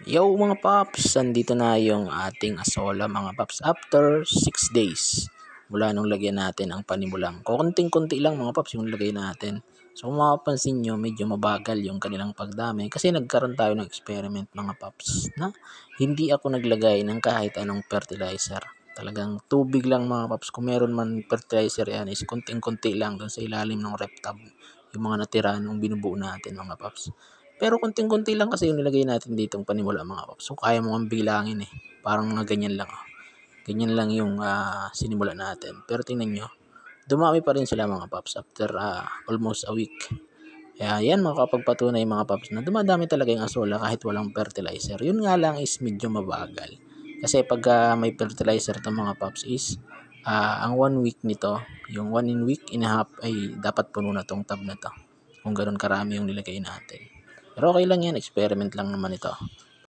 Yo mga paps, andito na yung ating asola mga paps after 6 days mula nung lagyan natin ang panimulang. Kukunting-kunti lang mga paps yung lagay natin. So kung mapapansin nyo, medyo mabagal yung kanilang pagdami kasi nagkaroon tayo ng experiment mga paps na hindi ako naglagay ng kahit anong fertilizer. Talagang tubig lang mga paps. Kung meron man fertilizer yan is kunting-kunti lang dun sa ilalim ng rep tub. Yung mga natira nung binubuo natin mga paps. Pero konting-konti lang kasi yung nilagay natin ditong panimula mga paps. So kaya mo ang bilangin eh. Parang mga ganyan lang. Ganyan lang yung sinimula natin. Pero tingnan nyo, dumami pa rin sila mga paps after almost a week. Kaya yan makapagpatunay mga paps na dumadami talaga yung asola kahit walang fertilizer. Yun nga lang is medyo mabagal. Kasi pag may fertilizer to mga paps is ang 1 week nito, yung 1 week and a half ay dapat puno na tong tab na to. Kung ganun karami yung nilagay natin. Pero okay lang yan, experiment lang naman ito.